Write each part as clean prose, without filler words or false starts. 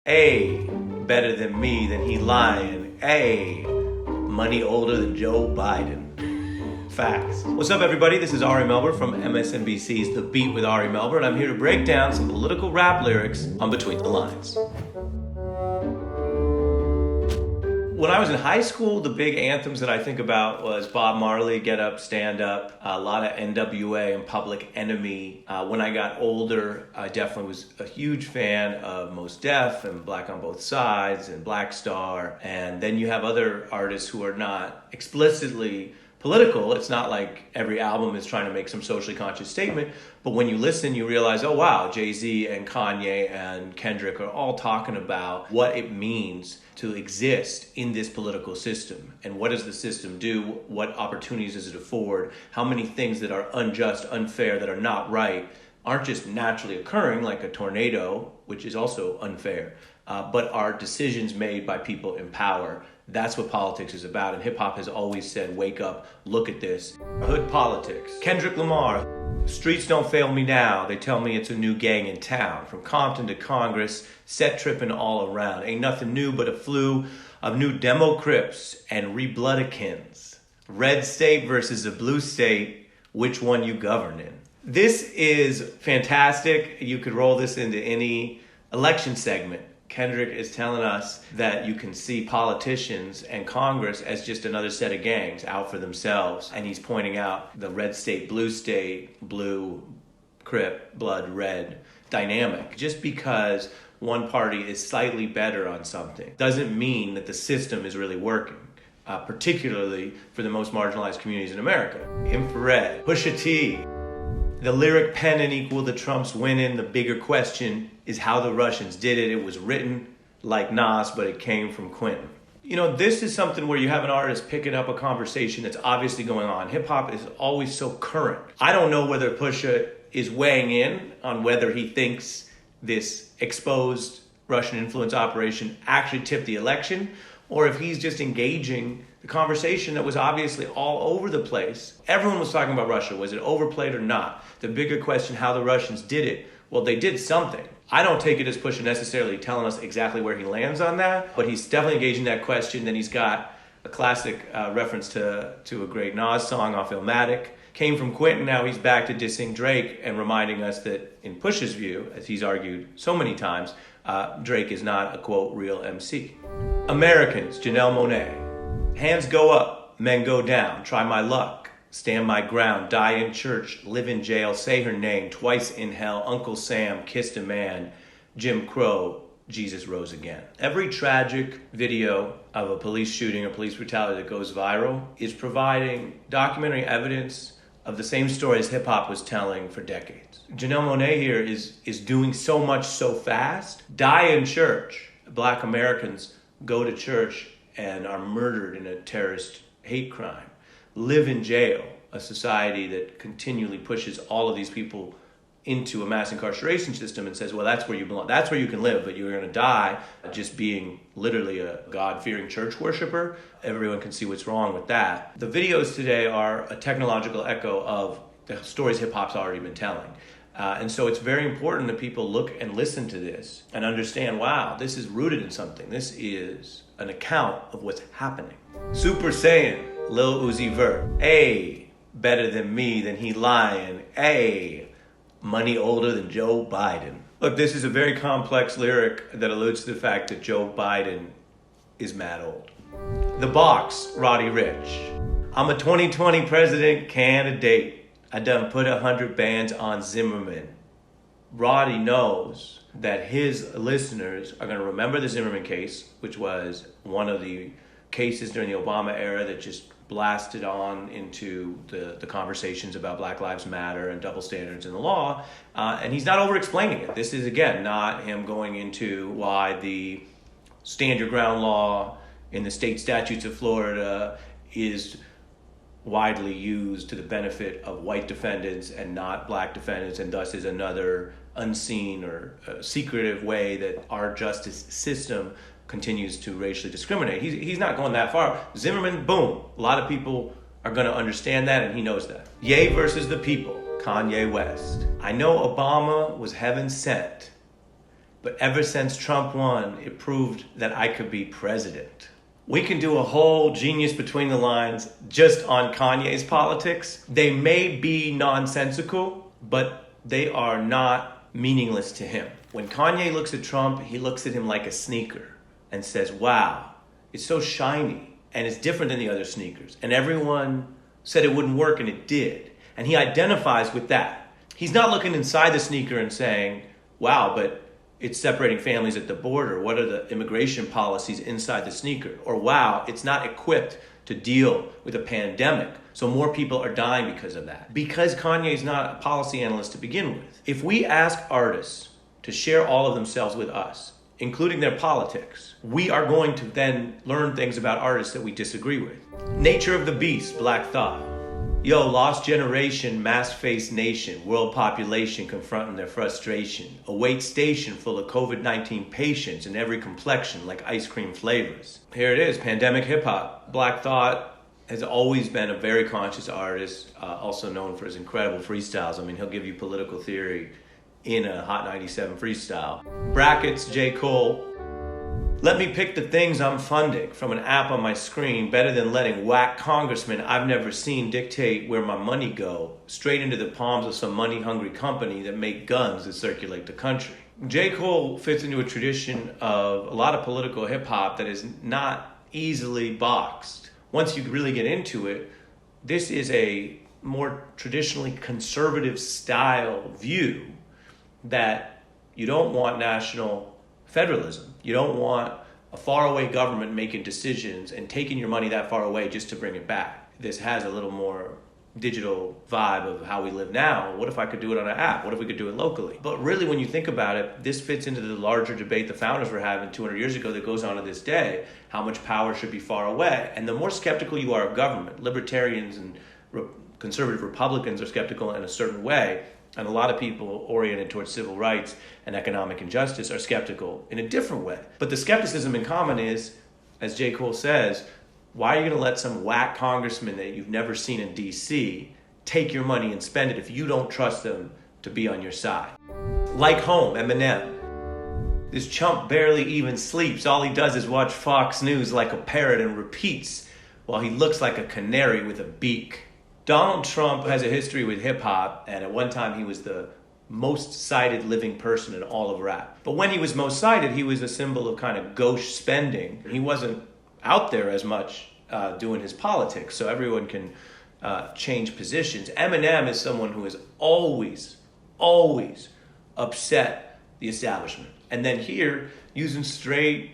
A, better than me, then he lying. A, money older than Joe Biden. Facts. What's up, everybody? This is Ari Melber from MSNBC's The Beat with Ari Melber, and I'm here to break down some political rap lyrics on Between the Lines. When I was in high school, the big anthems that I think about was Bob Marley, Get Up, Stand Up, a lot of NWA and Public Enemy. When I got older, I definitely was a huge fan of Mos Def and Black on Both Sides and Black Star. And then you have other artists who are not explicitly political. It's not like every album is trying to make some socially conscious statement, but when you listen, you realize, oh wow, Jay-Z and Kanye and Kendrick are all talking about what it means to exist in this political system. And what does the system do? What opportunities does it afford? How many things that are unjust, unfair, that are not right aren't just naturally occurring, like a tornado, which is also unfair, but are decisions made by people in power. That's what politics is about, and hip hop has always said, wake up, look at this. Hood politics. Kendrick Lamar, streets don't fail me now, they tell me it's a new gang in town. From Compton to Congress, set tripping all around. Ain't nothing new but a flu of new demo crips and re-bloodikins. Red state versus a blue state, which one you govern in? This is fantastic. You could roll this into any election segment. Kendrick is telling us that you can see politicians and Congress as just another set of gangs out for themselves. And he's pointing out the red state, blue, Crip, blood, red dynamic. Just because one party is slightly better on something doesn't mean that the system is really working. Particularly for the most marginalized communities in America. Infrared, Pusha T. The lyric pennant equal the Trumps winning. The bigger question is how the Russians did it. It was written like Nas, but it came from Quentin. You know, this is something where you have an artist picking up a conversation that's obviously going on. Hip hop is always so current. I don't know whether Pusha is weighing in on whether he thinks this exposed Russian influence operation actually tipped the election, or if he's just engaging the conversation that was obviously all over the place. Everyone was talking about Russia. Was it overplayed or not? The bigger question, how the Russians did it. Well, they did something. I don't take it as Pusha necessarily telling us exactly where he lands on that, but he's definitely engaging that question. Then he's got a classic reference to a great Nas song off Illmatic. Came from Quentin, now he's back to dissing Drake and reminding us that in Pusha's view, as he's argued so many times, Drake is not a, quote, real MC. Americans, Janelle Monáe. Hands go up, men go down, try my luck, stand my ground, die in church, live in jail, say her name, twice in hell, Uncle Sam kissed a man, Jim Crow, Jesus rose again. Every tragic video of a police shooting or police brutality that goes viral is providing documentary evidence of the same story as hip-hop was telling for decades. Janelle Monáe here is doing so much so fast. Die in church. Black Americans go to church and are murdered in a terrorist hate crime. Live in jail, a society that continually pushes all of these people into a mass incarceration system and says, well, that's where you belong. That's where you can live, but you're going to die just being literally a God-fearing church worshiper. Everyone can see what's wrong with that. The videos today are a technological echo of the stories hip-hop's already been telling. And so it's very important that people look and listen to this and understand, wow, this is rooted in something. This is an account of what's happening. Super Saiyan, Lil Uzi Vert. A, better than me, then he lying. A, money older than Joe Biden. Look, this is a very complex lyric that alludes to the fact that Joe Biden is mad old. The Box, Roddy Ricch. I'm a 2020 president candidate. I done put 100 bands on Zimmerman. Roddy knows that his listeners are going to remember the Zimmerman case, which was one of the cases during the Obama era that just blasted on into the conversations about Black Lives Matter and double standards in the law. And he's not over-explaining it. This is, again, not him going into why the stand your ground law in the state statutes of Florida is widely used to the benefit of white defendants and not black defendants, and thus is another unseen or secretive way that our justice system continues to racially discriminate. He's not going that far. Zimmerman, boom. A lot of people are going to understand that, and he knows that. Ye versus the people, Kanye West. I know Obama was heaven sent. But ever since Trump won, it proved that I could be president. We can do a whole Genius Between the Lines just on Kanye's politics. They may be nonsensical, but they are not meaningless to him. When Kanye looks at Trump, he looks at him like a sneaker and says, wow, it's so shiny and it's different than the other sneakers. And everyone said it wouldn't work and it did. And he identifies with that. He's not looking inside the sneaker and saying, wow, but it's separating families at the border. What are the immigration policies inside the sneaker? Or wow, it's not equipped to deal with a pandemic. So more people are dying because of that. Because Kanye's not a policy analyst to begin with. If we ask artists to share all of themselves with us, including their politics, we are going to then learn things about artists that we disagree with. Nature of the Beast, Black Thought. Yo, lost generation, mask-faced nation, world population confronting their frustration. A wait station full of COVID-19 patients in every complexion like ice cream flavors. Here it is, pandemic hip-hop. Black Thought has always been a very conscious artist, also known for his incredible freestyles. I mean, he'll give you political theory in a Hot 97 freestyle. Brackets, J. Cole. Let me pick the things I'm funding from an app on my screen better than letting whack congressmen I've never seen dictate where my money go straight into the palms of some money-hungry company that make guns that circulate the country. J. Cole fits into a tradition of a lot of political hip-hop that is not easily boxed. Once you really get into it, this is a more traditionally conservative style view that you don't want national federalism. You don't want a faraway government making decisions and taking your money that far away just to bring it back. This has a little more digital vibe of how we live now. What if I could do it on an app? What if we could do it locally? But really, when you think about it, this fits into the larger debate the founders were having 200 years ago that goes on to this day. How much power should be far away? And the more skeptical you are of government, libertarians and conservative Republicans are skeptical in a certain way, and a lot of people oriented towards civil rights and economic injustice are skeptical in a different way. But the skepticism in common is, as J. Cole says, why are you going to let some whack congressman that you've never seen in D.C. take your money and spend it if you don't trust them to be on your side? Like Home, Eminem. This chump barely even sleeps. All he does is watch Fox News like a parrot and repeats while he looks like a canary with a beak. Donald Trump has a history with hip-hop, and at one time he was the most cited living person in all of rap. But when he was most cited, he was a symbol of kind of gauche spending. He wasn't out there as much doing his politics, so everyone can change positions. Eminem is someone who has always upset the establishment. And then here, using straight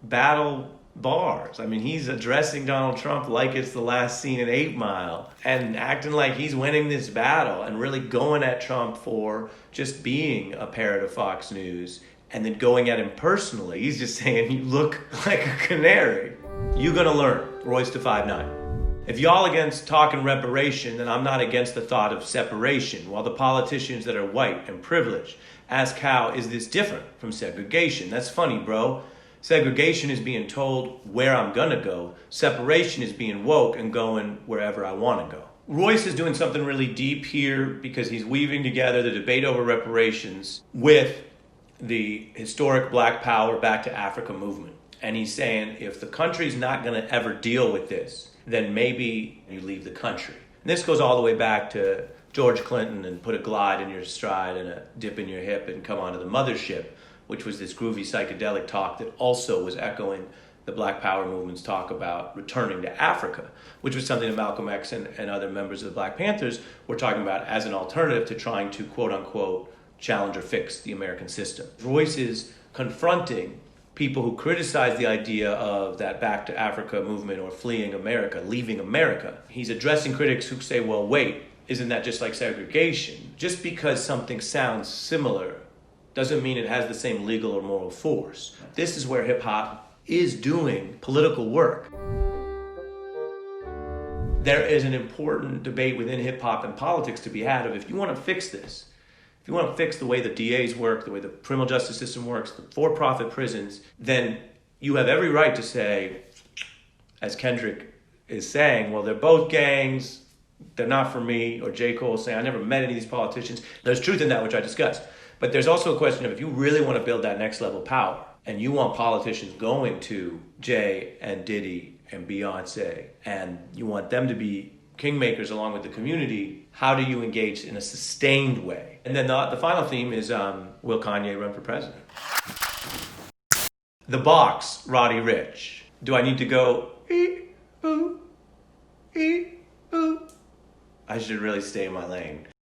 battle bars. I mean, he's addressing Donald Trump like it's the last scene in 8 Mile and acting like he's winning this battle and really going at Trump for just being a parrot of Fox News and then going at him personally. He's just saying, you look like a canary. You gonna learn. Royce to 5'9". If y'all against talking reparation, then I'm not against the thought of separation, while the politicians that are white and privileged ask how is this different from segregation. That's funny, bro. Segregation is being told where I'm gonna go. Separation is being woke and going wherever I wanna go. Royce is doing something really deep here because he's weaving together the debate over reparations with the historic Black Power Back to Africa movement. And he's saying if the country's not gonna ever deal with this, then maybe you leave the country. And this goes all the way back to George Clinton and put a glide in your stride and a dip in your hip and come onto the mothership, which was this groovy psychedelic talk that also was echoing the Black Power movement's talk about returning to Africa, which was something that Malcolm X and other members of the Black Panthers were talking about as an alternative to trying to, quote unquote, challenge or fix the American system. Royce is confronting people who criticize the idea of that Back to Africa movement or fleeing America, leaving America. He's addressing critics who say, well, wait, isn't that just like segregation? Just because something sounds similar doesn't mean it has the same legal or moral force. This is where hip-hop is doing political work. There is an important debate within hip-hop and politics to be had of if you want to fix this, if you want to fix the way the DAs work, the way the criminal justice system works, the for-profit prisons, then you have every right to say, as Kendrick is saying, well, they're both gangs, they're not for me, or J. Cole saying, I never met any of these politicians. There's truth in that, which I discussed. But there's also a question of if you really want to build that next level power and you want politicians going to Jay and Diddy and Beyonce and you want them to be kingmakers along with the community, how do you engage in a sustained way? And then the final theme is, will Kanye run for president? The Box, Roddy Ricch. Do I need to go, ee, boo, ee, boo? I should really stay in my lane.